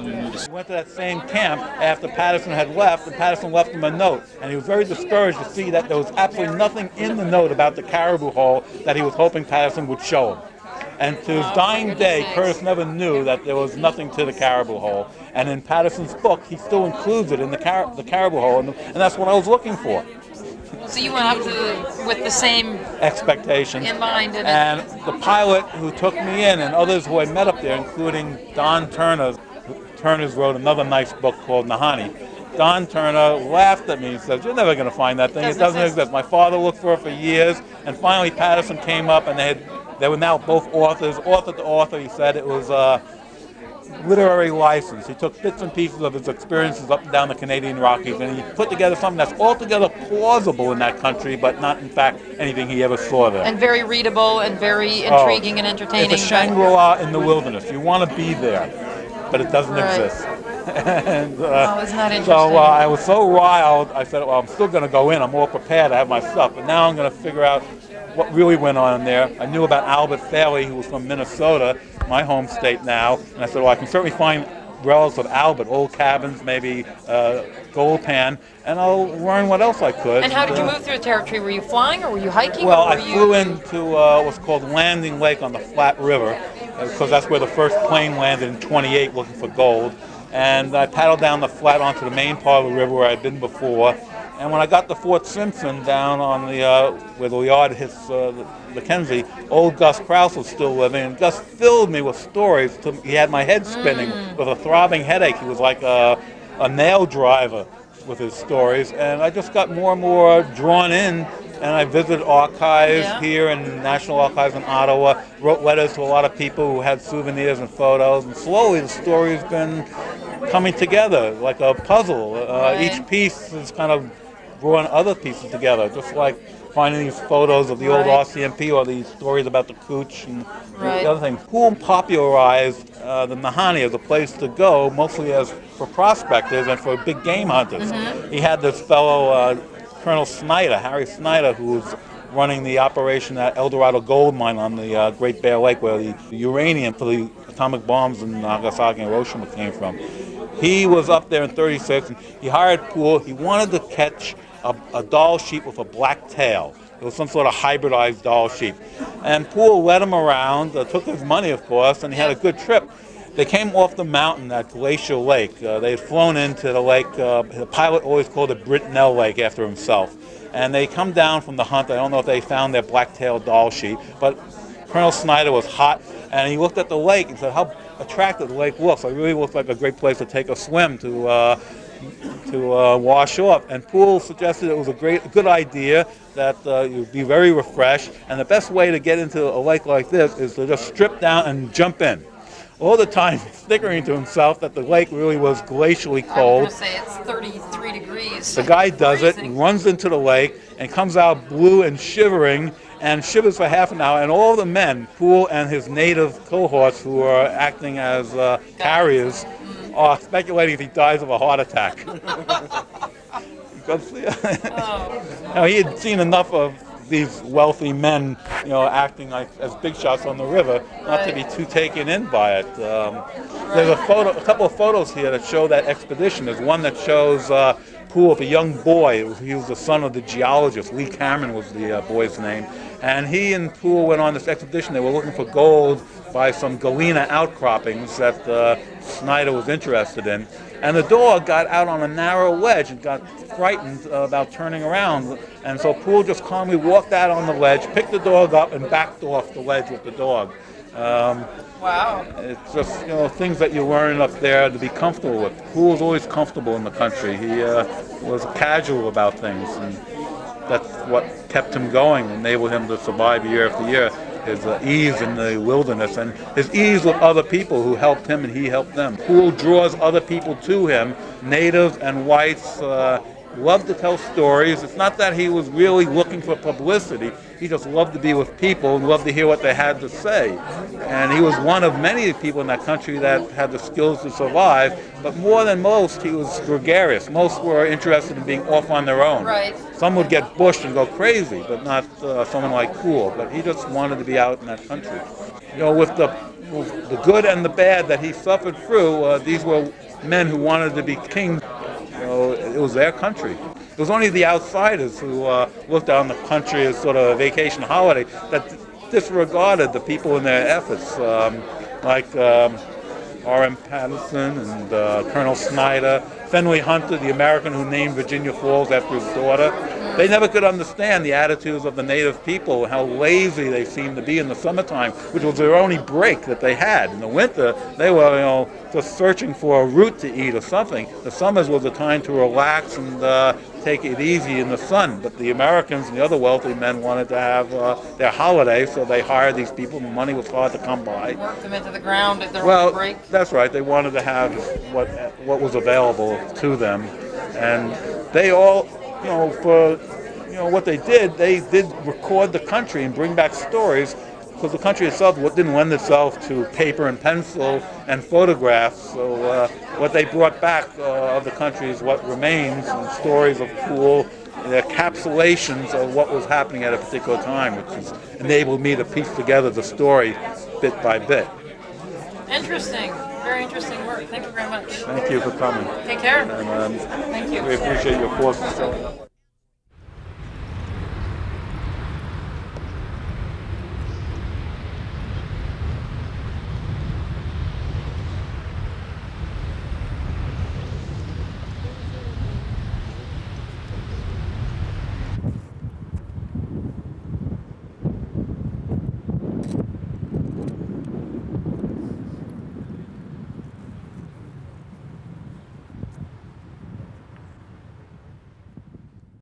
He went to that same camp after Patterson had left, and Patterson left him a note. And he was very discouraged to see that there was absolutely nothing in the note about the caribou hole that he was hoping Patterson would show him. And to his dying day, Curtis never knew that there was nothing to the caribou hole. And in Patterson's book, he still includes it in the caribou hole, and that's what I was looking for. So you went up with the same expectations in mind. And the pilot who took me in and others who I met up there, including Don Turner. Turner's wrote another nice book called Nahanni. Don Turner laughed at me and said, "You're never going to find that thing. It doesn't exist." My father looked for it for years, and finally Patterson came up, and they were now both authors. Author to author, he said it was a literary license. He took bits and pieces of his experiences up and down the Canadian Rockies, and he put together something that's altogether plausible in that country, but not, in fact, anything he ever saw there. And very readable and very intriguing and entertaining. It's a Shangri-La in the wilderness. You want to be there, but it doesn't exist. And, isn't that interesting? So I was so riled, I said, well, I'm still going to go in. I'm all prepared. I have my stuff. But now I'm going to figure out what really went on there. I knew about Albert Faille, who was from Minnesota, my home state now. And I said, well, I can certainly find relics of Albert, old cabins, maybe gold pan, and I'll learn what else I could. And how did you move through the territory? Were you flying or were you hiking? Well, I flew into what's called Landing Lake on the Flat River, because that's where the first plane landed in '28 looking for gold. And I paddled down the flat onto the main part of the river where I'd been before. And when I got to Fort Simpson down on the where the yard hits the Mackenzie, old Gus Kraus was still living, and Gus filled me with stories. He had my head spinning with a throbbing headache. He was like a nail driver with his stories, and I just got more and more drawn in. And I visited archives here and National Archives in Ottawa, wrote letters to a lot of people who had souvenirs and photos, and slowly the story's been coming together like a puzzle. Each piece is kind of drawing other pieces together, just like finding these photos of the old RCMP or these stories about the Cooch and the other things. Poole popularized the Nahanni as a place to go, mostly for prospectors and for big game hunters. He had this fellow Colonel Snyder, Harry Snyder, who was running the operation at El Dorado Gold Mine on the Great Bear Lake, where the uranium for the atomic bombs in Nagasaki and Hiroshima came from. He was up there in '36, and he hired Poole. He wanted to catch a Dall sheep with a black tail. It was some sort of hybridized Dall sheep. And Poole led him around, took his money, of course, and he had a good trip. They came off the mountain at Glacier Lake. They had flown into the lake. The pilot always called it Britnell Lake after himself. And they come down from the hunt. I don't know if they found their black-tailed Dall sheep, but Colonel Snyder was hot, and he looked at the lake and said how attractive the lake looks. It really looks like a great place to take a swim to wash off. And Poole suggested it was a good idea, that you'd be very refreshed, and the best way to get into a lake like this is to just strip down and jump in. All the time snickering to himself that the lake really was glacially cold. I was going to say it's 33 degrees. The guy does it, runs into the lake, and comes out blue and shivering, and shivers for half an hour, and all the men, Poole and his native cohorts who are acting as carriers, are speculating if he dies of a heart attack. Because he had seen enough of these wealthy men, acting like as big shots on the river, not to be too taken in by it. There's a couple of photos here that show that expedition. There's one that shows Poole with a young boy. He was the son of the geologist. Lee Cameron was the boy's name. And he and Poole went on this expedition. They were looking for gold by some galena outcroppings that Snyder was interested in. And the dog got out on a narrow ledge and got frightened about turning around. And so Poole just calmly walked out on the ledge, picked the dog up, and backed off the ledge with the dog. Wow. It's just, things that you learn up there to be comfortable with. Poole was always comfortable in the country. He was casual about things, and that's what kept him going, enabled him to survive year after year. His ease in the wilderness and his ease with other people who helped him and he helped them. Poole draws other people to him, natives and whites. Loved to tell stories. It's not that he was really looking for publicity. He just loved to be with people and loved to hear what they had to say. And he was one of many people in that country that had the skills to survive. But more than most, he was gregarious. Most were interested in being off on their own. Right. Some would get bushed and go crazy, but not someone like Poole. But he just wanted to be out in that country. With the the good and the bad that he suffered through, these were men who wanted to be king. It was their country. It was only the outsiders who looked on the country as sort of a vacation holiday that disregarded the people in their efforts, like R.M. Patterson and Colonel Snyder, Fenley Hunter, the American who named Virginia Falls after his daughter. They never could understand the attitudes of the native people, how lazy they seemed to be in the summertime, which was their only break that they had. In the winter, they were, just searching for a root to eat or something. The summers was a time to relax and take it easy in the sun. But the Americans and the other wealthy men wanted to have their holiday, so they hired these people. The money was hard to come by. Worked them into the ground at their Well, break. that's right. They wanted to have what was available to them, and they all, for what they did record the country and bring back stories, because the country itself didn't lend itself to paper and pencil and photographs. So what they brought back of the country is what remains, and stories of Poole, the encapsulations of what was happening at a particular time, which has enabled me to piece together the story bit by bit. Interesting. Very interesting work. Thank you very much. Thank you for coming. Take care. And, Thank you. we appreciate your forces showing up.